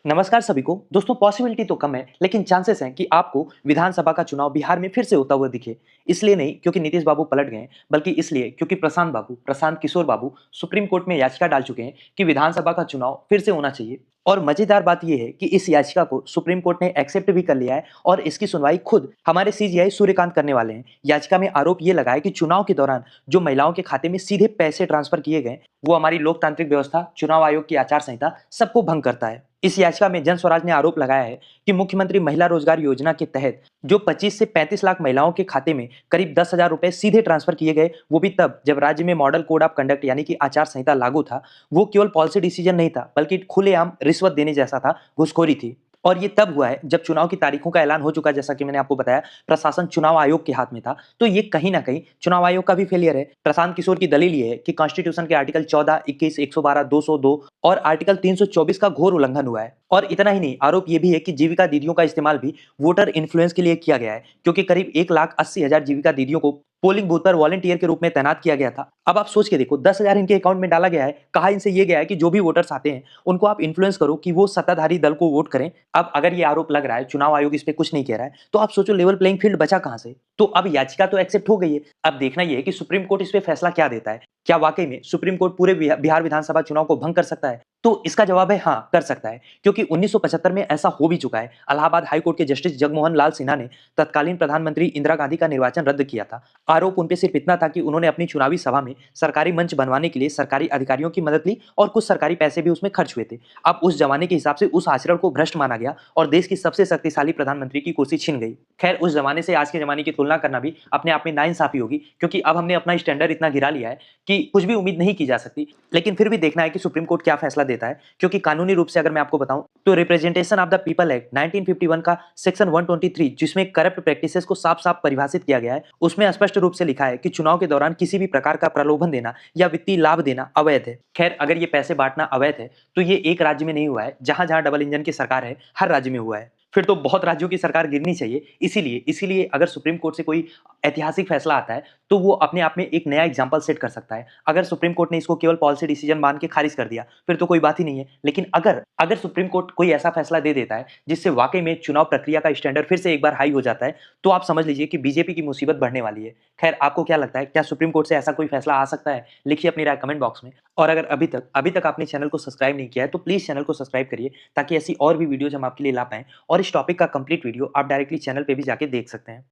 नमस्कार सभी को। दोस्तों, पॉसिबिलिटी तो कम है लेकिन चांसेस हैं कि आपको विधानसभा का चुनाव बिहार में फिर से होता हुआ दिखे। इसलिए नहीं क्योंकि नीतीश बाबू पलट गए हैं, बल्कि इसलिए क्योंकि प्रशांत किशोर बाबू सुप्रीम कोर्ट में याचिका डाल चुके हैं कि विधानसभा का चुनाव फिर से होना चाहिए। और मजेदार बात यह है कि इस याचिका को सुप्रीम कोर्ट ने एक्सेप्ट भी कर लिया है और इसकी सुनवाई खुद हमारे सीजीआई सूर्यकांत करने वाले हैं। याचिका में आरोप यह लगा है कि चुनाव के दौरान जो महिलाओं के खाते में सीधे पैसे ट्रांसफर किए गए, वो हमारी लोकतांत्रिक व्यवस्था, चुनाव आयोग की आचार संहिता सबको भंग करता है। इस याचिका में जन स्वराज ने आरोप लगाया है कि मुख्यमंत्री महिला रोजगार योजना के तहत जो 25 से 35 लाख महिलाओं के खाते में करीब 10,000 रुपए सीधे ट्रांसफर किए गए, वो भी तब जब राज्य में मॉडल कोड ऑफ कंडक्ट यानी कि आचार संहिता लागू था। वो केवल पॉलिसी डिसीजन नहीं था, बल्कि खुलेआम रिश्वत देने जैसा था, घूसखोरी थी। और ये तब हुआ है जब चुनाव की तारीखों का ऐलान हो चुका, जैसा कि मैंने आपको बताया, प्रशासन चुनाव आयोग के हाथ में था। तो ये कहीं ना कहीं चुनाव आयोग का भी फेलियर है। प्रशांत किशोर की दलील ये है कि कॉन्स्टिट्यूशन के आर्टिकल 14, 21, 112, 202 और आर्टिकल 324 का घोर उल्लंघन हुआ है। और इतना ही नहीं, आरोप यह भी है कि जीविका दीदियों का इस्तेमाल भी वोटर इन्फ्लुएंस के लिए किया गया है, क्योंकि करीब 1,80,000 जीविका दीदियों को पोलिंग बूथ पर वॉलंटियर के रूप में तैनात किया गया था। अब आप सोच के देखो, 10,000 इनके अकाउंट में डाला गया है। कहा इनसे ये गया है कि जो भी वोटर्स आते हैं उनको आप इन्फ्लुएंस करो कि वो सत्ताधारी दल को वोट करें। अब अगर ये आरोप लग रहा है, चुनाव आयोग इस पे कुछ नहीं कह रहा है, तो आप सोचो लेवल प्लेइंग फील्ड बचा कहां से। तो अब याचिका तो एक्सेप्ट हो गई है। अब देखना यह है कि सुप्रीम कोर्ट इस पे फैसला क्या देता है। क्या वाकई में सुप्रीम कोर्ट पूरे बिहार विधानसभा चुनाव को भंग कर सकता है? तो इसका जवाब है हाँ, कर सकता है, क्योंकि 1975 में ऐसा हो भी चुका है। इलाहाबाद हाई कोर्ट के जस्टिस जगमोहन लाल सिन्हा ने तत्कालीन प्रधानमंत्री इंदिरा गांधी का निर्वाचन रद्द किया था। आरोप उन पे सिर्फ इतना था कि उन्होंने अपनी चुनावी सभा में सरकारी मंच बनवाने के लिए सरकारी अधिकारियों की मदद ली और कुछ सरकारी पैसे भी उसमें खर्च हुए थे। अब उस जमाने के हिसाब से उस आचरण को भ्रष्ट माना गया और देश की सबसे शक्तिशाली प्रधानमंत्री की कुर्सी छिन गई। खैर, उस जमाने से आज के जमाने की तुलना करना भी अपने आप में नाइंसाफी होगी, क्योंकि अब हमने अपना स्टैंडर्ड इतना गिरा लिया है कि कुछ भी उम्मीद नहीं की जा सकती। लेकिन फिर भी देखना है कि सुप्रीम कोर्ट क्या फैसला देता है, क्योंकि कानूनी रूप से अगर मैं आपको बताऊं तो representation of the people act 1951 का सेक्शन 123, जिसमें करप्ट प्रैक्टिसेस को साफ साफ परिभाषित किया गया है, उसमें स्पष्ट रूप से लिखा है कि चुनाव के दौरान किसी भी प्रकार का प्रलोभन देना या वित्तीय लाभ देना अवैध है। खैर, अगर ये पैसे बांटना अवैध है तो ये एक राज्य में नहीं हुआ है। जहां जहां डबल इंजन की सरकार है, हर राज्य में हुआ है। फिर तो बहुत राज्यों की सरकार गिरनी चाहिए। इसीलिए अगर सुप्रीम कोर्ट से कोई ऐतिहासिक फैसला आता है तो वो अपने आप में एक नया एग्जाम्पल सेट कर सकता है। अगर सुप्रीम कोर्ट ने इसको केवल पॉलिसी डिसीजन मान के खारिज कर दिया, फिर तो कोई बात ही नहीं है। लेकिन अगर अगर सुप्रीम कोर्ट कोई ऐसा फैसला दे देता है जिससे वाकई में चुनाव प्रक्रिया का स्टैंडर्ड फिर से एक बार हाई हो जाता है, तो आप समझ लीजिए कि बीजेपी की मुसीबत बढ़ने वाली है। खैर, आपको क्या लगता है, क्या सुप्रीम कोर्ट से ऐसा कोई फैसला आ सकता है? लिखिए अपनी राय कमेंट बॉक्स में। और अगर अभी तक आपने चैनल को सब्सक्राइब नहीं किया है तो प्लीज चैनल को सब्सक्राइब करिए, ताकि ऐसी और भी वीडियोज हम आपके लिए ला पाएं। और इस टॉपिक का कंप्लीट वीडियो आप डायरेक्टली चैनल पे भी जाके देख सकते हैं।